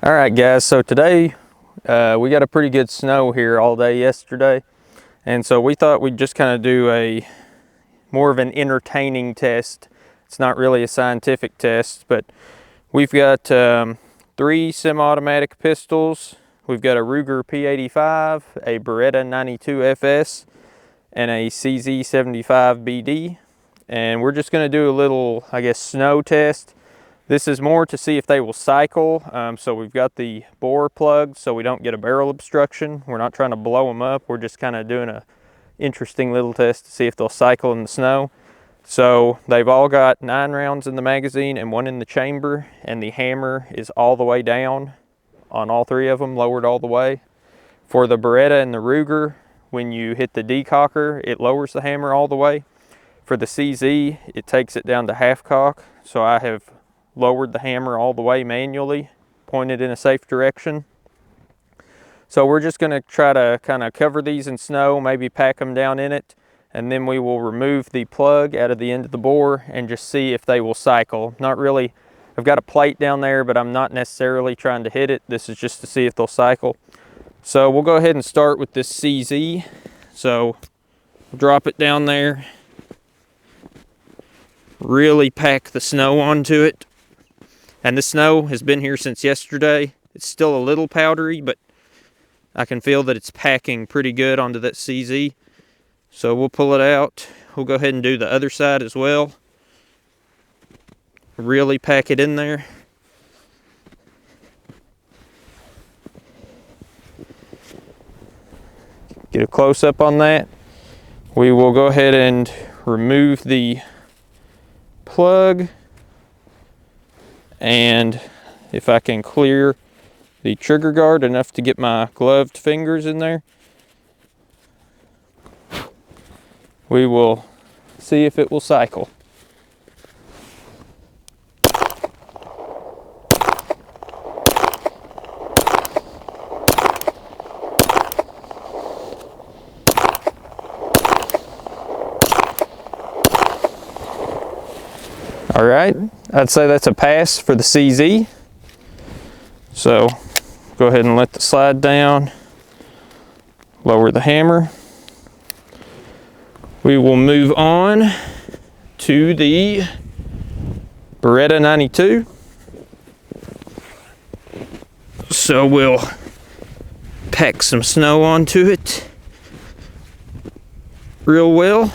All right, guys, so today we got a pretty good snow here all day yesterday, and so we thought we'd just kind of do a more of an entertaining test. It's not really a scientific test, but we've got 3 semi-automatic pistols. We've got a Ruger P85, a Beretta 92 FS, and a CZ 75 BD, and we're just going to do a little, I guess, snow test. This is more to see if they will cycle. So we've got the bore plugged so we don't get a barrel obstruction. We're not trying to blow them up. We're just kind of doing a interesting little test to see if they'll cycle in the snow. So they've all got 9 rounds in the magazine and 1 in the chamber, and the hammer is all the way down on all 3 of them, lowered all the way. For the Beretta and the Ruger, when you hit the decocker, it lowers the hammer all the way. For the CZ, it takes it down to half cock. So I have lowered the hammer all the way manually, pointed in a safe direction. So we're just going to try to kind of cover these in snow, maybe pack them down in it, and then we will remove the plug out of the end of the bore and just see if they will cycle. Not really, I've got a plate down there, but I'm not necessarily trying to hit it. This is just to see if they'll cycle. So we'll go ahead and start with this CZ. So we'll drop it down there, really pack the snow onto it. And the snow has been here since yesterday. It's still a little powdery, but I can feel that it's packing pretty good onto that CZ. So we'll pull it out. We'll go ahead and do the other side as well. Really pack it in there. Get a close-up on that. We will go ahead and remove the plug. And if I can clear the trigger guard enough to get my gloved fingers in there, we will see if it will cycle. All right, I'd say that's a pass for the CZ. So go ahead and let the slide down, lower the hammer. We will move on to the Beretta 92. So we'll pack some snow onto it real well.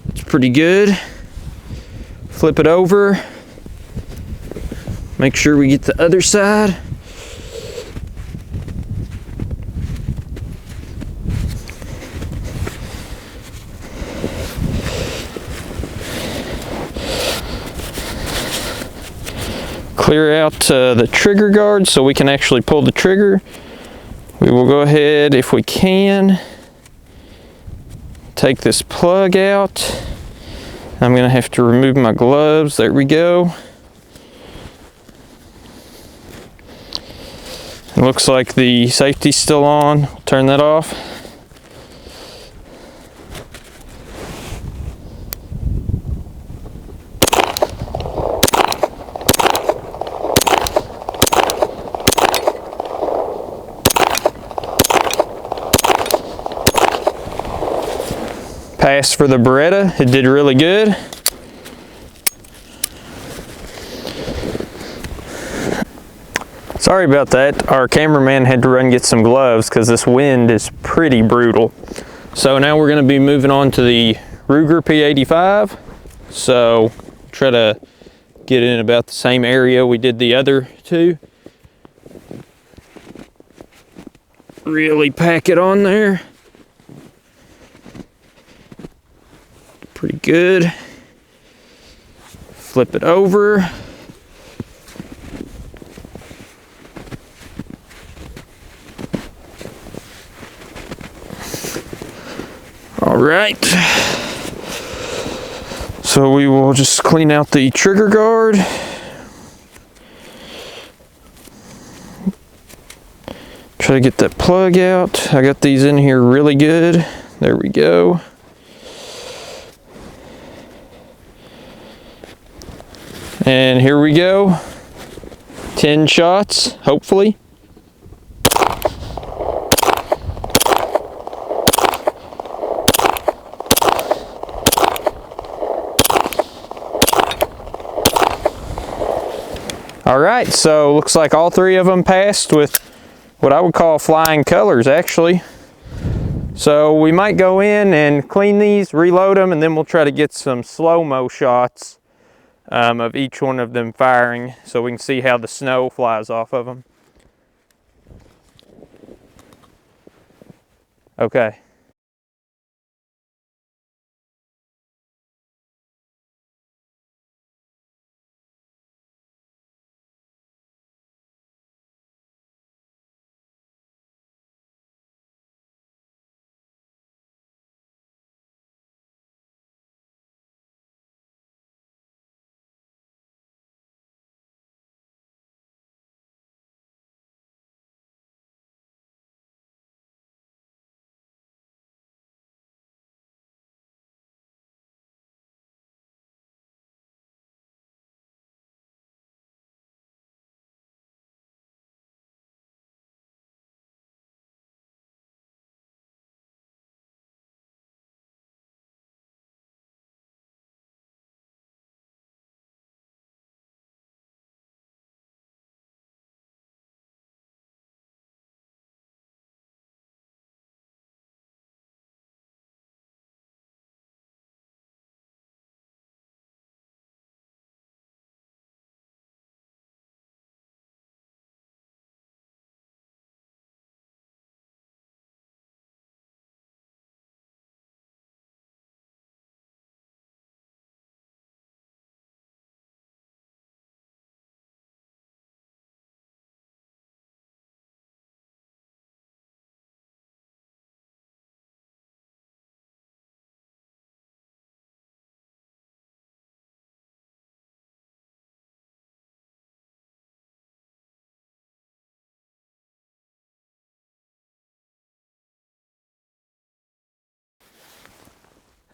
It's pretty good. Flip it over. Make sure we get the other side. Clear out the trigger guard so we can actually pull the trigger. We will go ahead, if we can, take this plug out. I'm going to have to remove my gloves. There we go. It looks like the safety's still on. Turn that off. Pass for the Beretta. It did really good. Sorry about that. Our cameraman had to run get some gloves because this wind is pretty brutal. So now we're going to be moving on to the Ruger P85. So try to get in about the same area we did the other 2. Really pack it on there. Pretty good. Flip it over. All right. So we will just clean out the trigger guard. Try to get that plug out. I got these in here really good. There we go. And here we go. 10 shots, hopefully. All right, so looks like all 3 of them passed with what I would call flying colors, actually. So we might go in and clean these, reload them, and then we'll try to get some slow-mo shots of each one of them firing so we can see how the snow flies off of them. Okay.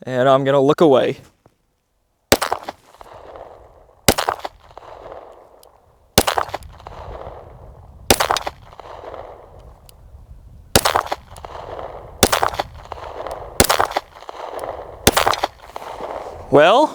And I'm gonna look away. Well,